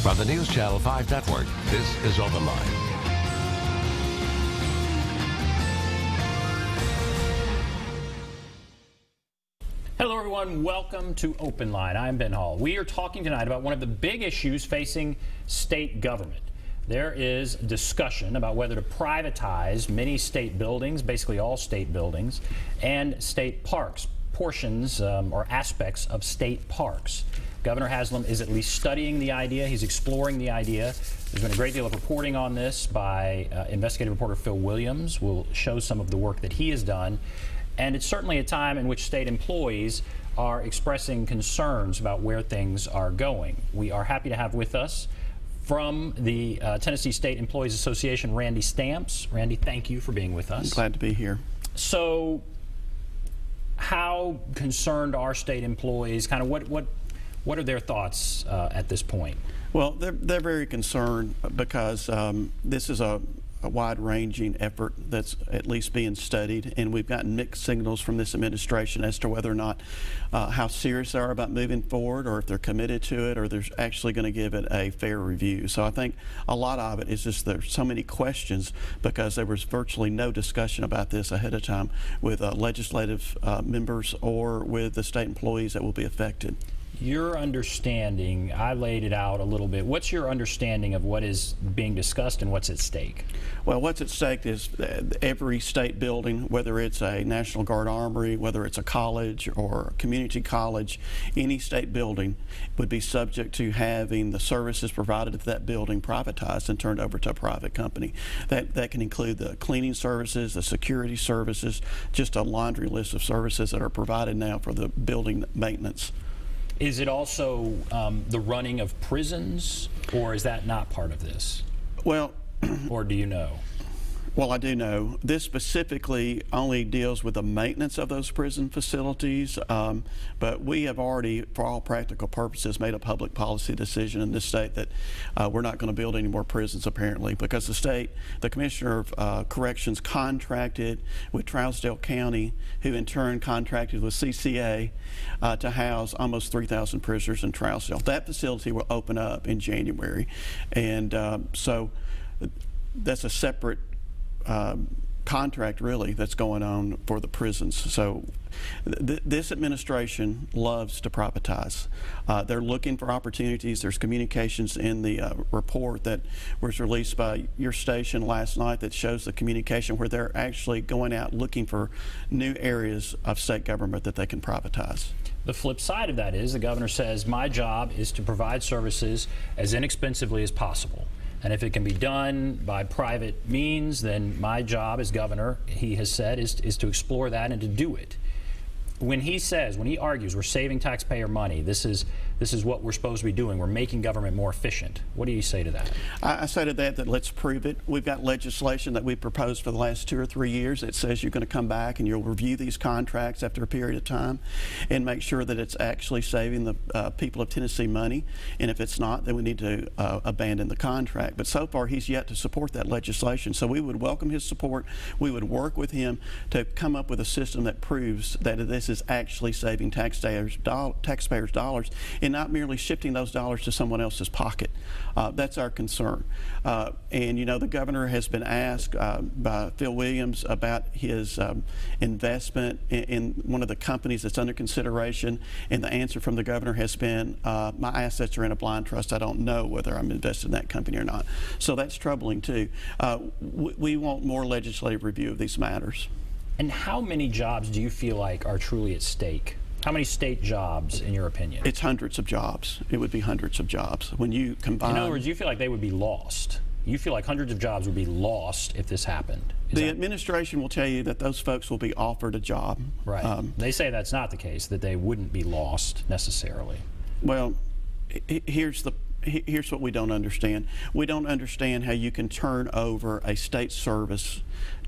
From the News Channel 5 Network, this is OpenLine. Hello everyone, welcome to OpenLine. I'm Ben Hall. We are talking tonight about one of the big issues facing state government. There is discussion about whether to privatize many state buildings, basically all state buildings, and state parks, portions or aspects of state parks. Governor Haslam is at least studying the idea. He's exploring the idea. There's been a great deal of reporting on this by investigative reporter Phil Williams. We'll show some of the work that he has done. And it's certainly a time in which state employees are expressing concerns about where things are going. We are happy to have with us from the Tennessee State Employees Association, Randy Stamps. Randy, thank you for being with us. I'm glad to be here. So how concerned are state employees? Kind of what are their thoughts at this point? Well, they're very concerned because this is a wide-ranging effort that's at least being studied, and we've gotten mixed signals from this administration as to whether or not how serious they are about moving forward, or if they're committed to it, or they're actually going to give it a fair review. So I think a lot of it is just there's so many questions because there was virtually no discussion about this ahead of time with legislative members or with the state employees that will be affected. Your understanding, I laid it out a little bit. What's your understanding of what is being discussed and what's at stake? Well, what's at stake is every state building, whether it's a National Guard armory, whether it's a college or a community college, any state building would be subject to having the services provided to that building privatized and turned over to a private company. That can include the cleaning services, the security services, just a laundry list of services that are provided now for the building maintenance. Is it also the running of prisons, or is that not part of this? Well, or do you know? Well, I do know. This specifically only deals with the maintenance of those prison facilities, but we have already, for all practical purposes, made a public policy decision in this state that we're not going to build any more prisons, apparently, because the Commissioner of Corrections contracted with Trousdale County, who in turn contracted with CCA to house almost 3,000 prisoners in Trousdale. That facility will open up in January, and so that's a separate contract really that's going on for the prisons. So this administration loves to privatize. They're looking for opportunities. There's communications in the report that was released by your station last night that shows the communication where they're actually going out looking for new areas of state government that they can privatize. The flip side of that is the governor says, my job is to provide services as inexpensively as possible. And if it can be done by private means, then my job as governor, he has said, is to explore that and to do it. When he argues we're saving taxpayer money, this is what we're supposed to be doing, we're making government more efficient, what do you say to that? I say to that let's prove it. We've got legislation that we've proposed for the last 2 or 3 years that says you're going to come back and you'll review these contracts after a period of time and make sure that it's actually saving the people of Tennessee money, and if it's not, then we need to abandon the contract. But so far he's yet to support that legislation, so we would welcome his support. We would work with him to come up with a system that proves that this is actually saving taxpayers' dollars and not merely shifting those dollars to someone else's pocket. That's our concern. And you know, the governor has been asked by Phil Williams about his investment in one of the companies that's under consideration, and the answer from the governor has been, my assets are in a blind trust. I don't know whether I'm invested in that company or not. So that's troubling too. We want more legislative review of these matters. And how many jobs do you feel like are truly at stake? How many state jobs, in your opinion? It's hundreds of jobs. It would be hundreds of jobs. When you combine... In other words, you feel like they would be lost. You feel like hundreds of jobs would be lost if this happened. The administration will tell you that those folks will be offered a job. Right. They say that's not the case, that they wouldn't be lost necessarily. Well, here's what we don't understand. We don't understand how you can turn over a state service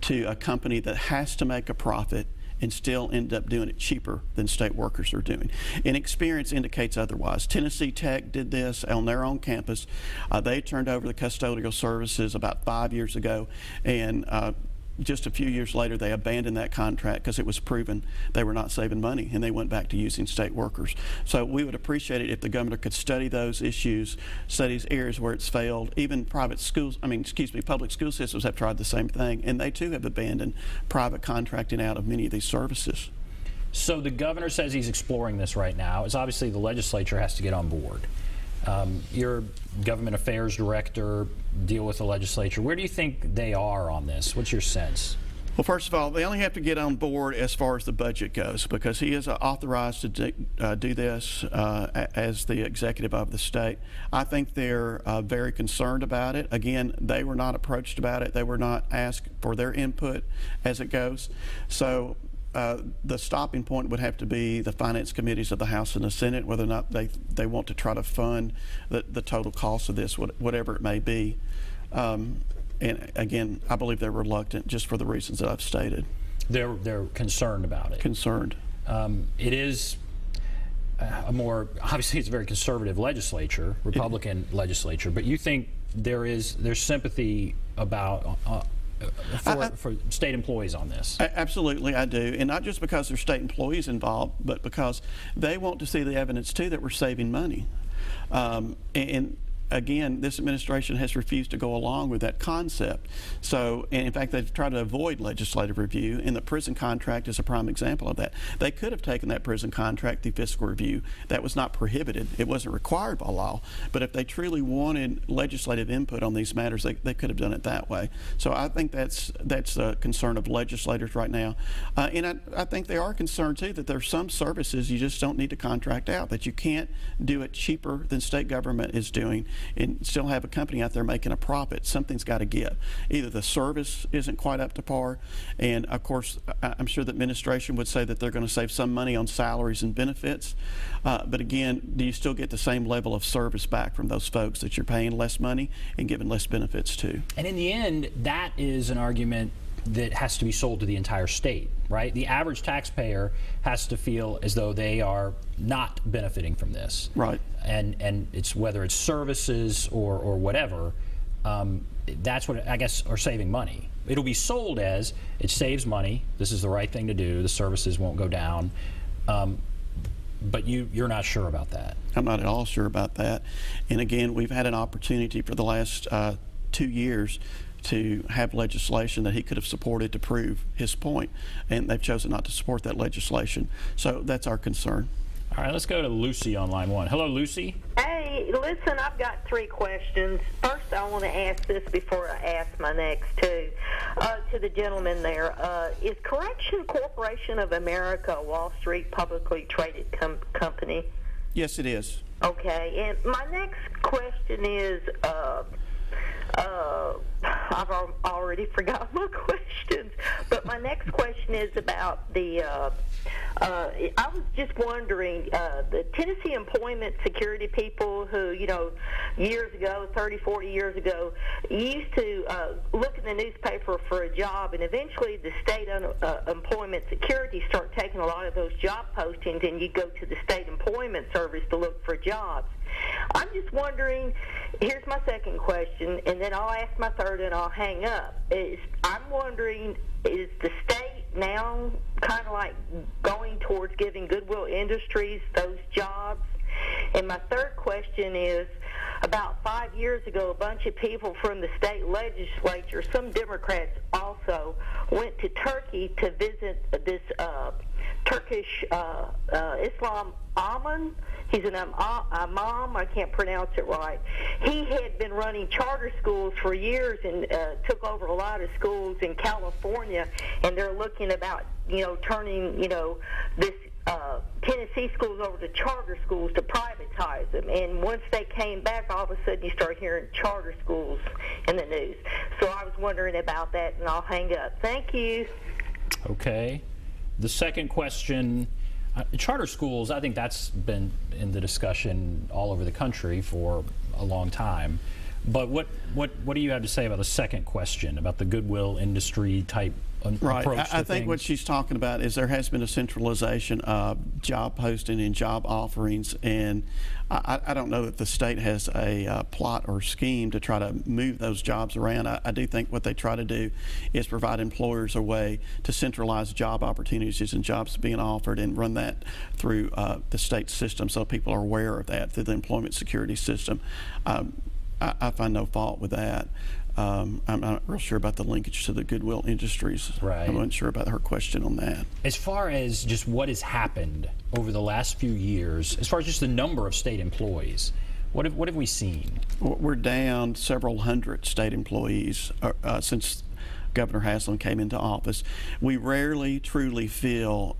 to a company that has to make a profit and still end up doing it cheaper than state workers are doing. And experience indicates otherwise. Tennessee Tech did this on their own campus. They turned over the custodial services about 5 years ago, and just a few years later, they abandoned that contract because it was proven they were not saving money, and they went back to using state workers. So we would appreciate it if the governor could study those issues, study areas where it's failed. Even public school systems have tried the same thing, and they too have abandoned private contracting out of many of these services. So the governor says he's exploring this right now. It's obviously the legislature has to get on board. You're government affairs director, deal with the legislature. Where do you think they are on this? What's your sense? Well, first of all, they only have to get on board as far as the budget goes, because he is authorized to do this as the executive of the state. I think they're very concerned about it. Again, they were not approached about it. They were not asked for their input as it goes. So the stopping point would have to be the finance committees of the House and the Senate, whether or not they want to try to fund the total cost of this, whatever it may be. And again, I believe they're reluctant just for the reasons that I've stated. They're concerned about it. Concerned. It is obviously it's a very conservative legislature, Republican legislature, but you think there's sympathy about for state employees on this? Absolutely, I do. And not just because there's state employees involved, but because they want to see the evidence, too, that we're saving money. And again, this administration has refused to go along with that concept. So, and in fact, they've tried to avoid legislative review, and the prison contract is a prime example of that. They could have taken that prison contract through fiscal review. That was not prohibited. It wasn't required by law. But if they truly wanted legislative input on these matters, they could have done it that way. So I think that's a concern of legislators right now. And I think they are concerned, too, that there's some services you just don't need to contract out, that you can't do it cheaper than state government is doing and still have a company out there making a profit. Something's got to give. Either the service isn't quite up to par, and of course I'm sure the administration would say that they're going to save some money on salaries and benefits, but again, do you still get the same level of service back from those folks that you're paying less money and giving less benefits to? And in the end, that is an argument that has to be sold to the entire state, right? The average taxpayer has to feel as though they are not benefiting from this. Right. And it's whether it's services or whatever, that's what I guess are saving money. It'll be sold as it saves money, this is the right thing to do, the services won't go down, but you're not sure about that. I'm not at all sure about that. And again, we've had an opportunity for the last 2 years to have legislation that he could have supported to prove his point, and they've chosen not to support that legislation. So that's our concern. All right, let's go to Lucy on line 1. Hello, Lucy. Hey, listen, I've got 3 questions. First, I want to ask this before I ask my next two. To the gentleman there, is Correction Corporation of America a Wall Street publicly traded company? Yes, it is. Okay, and my next question is, I've already forgot my questions, but my next question is about the, I was just wondering, the Tennessee employment security people who, years ago, 30, 40 years ago, used to look in the newspaper for a job, and eventually the state employment security start taking a lot of those job postings, and you go to the state employment service to look for jobs. I'm just wondering, here's my second question, and then I'll ask my third and I'll hang up. I'm wondering, is the state now kind of like going towards giving Goodwill Industries those jobs? And my third question is, about 5 years ago, a bunch of people from the state legislature, some Democrats also, went to Turkey to visit this Turkish Islam Aman. He's an imam, I can't pronounce it right. He had been running charter schools for years and took over a lot of schools in California, and they're looking about, turning, this Tennessee schools over to charter schools to privatize them. And once they came back, all of a sudden you start hearing charter schools in the news. So I was wondering about that, and I'll hang up. Thank you. Okay. The second question, charter schools, I think that's been in the discussion all over the country for a long time. But what do you have to say about the second question about the goodwill industry type Right. approach to I think what things? she's talking about is there has been a centralization of job posting and job offerings, and I don't know that the state has a plot or scheme to try to move those jobs around. I do think what they try to do is provide employers a way to centralize job opportunities and jobs being offered and run that through the state system so people are aware of that through the employment security system. I find no fault with that. I'm not real sure about the linkage to the goodwill industries. Right. I wasn't sure about her question on that. As far as just what has happened over the last few years, as far as just the number of state employees, what have we seen? We're down several hundred state employees since Governor Haslam came into office. We rarely truly fill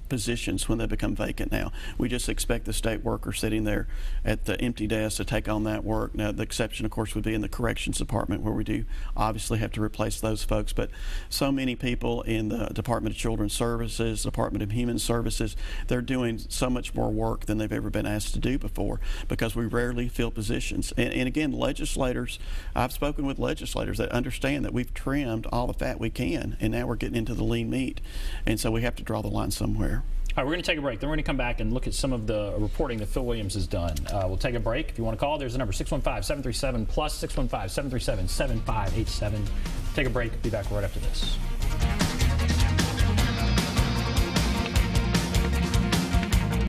positions when they become vacant now. We just expect the state worker sitting there at the empty desk to take on that work. Now, the exception, of course, would be in the corrections department, where we do obviously have to replace those folks. But so many people in the Department of Children's Services, Department of Human Services, they're doing so much more work than they've ever been asked to do before because we rarely fill positions. And again, legislators, I've spoken with legislators that understand that we've trimmed all the fat we can, and now we're getting into the lean meat. And so we have to draw the line somewhere. All right, we're going to take a break. Then we're going to come back and look at some of the reporting that Phil Williams has done. We'll take a break. If you want to call, there's a number, 615-737+, 615-737-7587. Take a break. Be back right after this.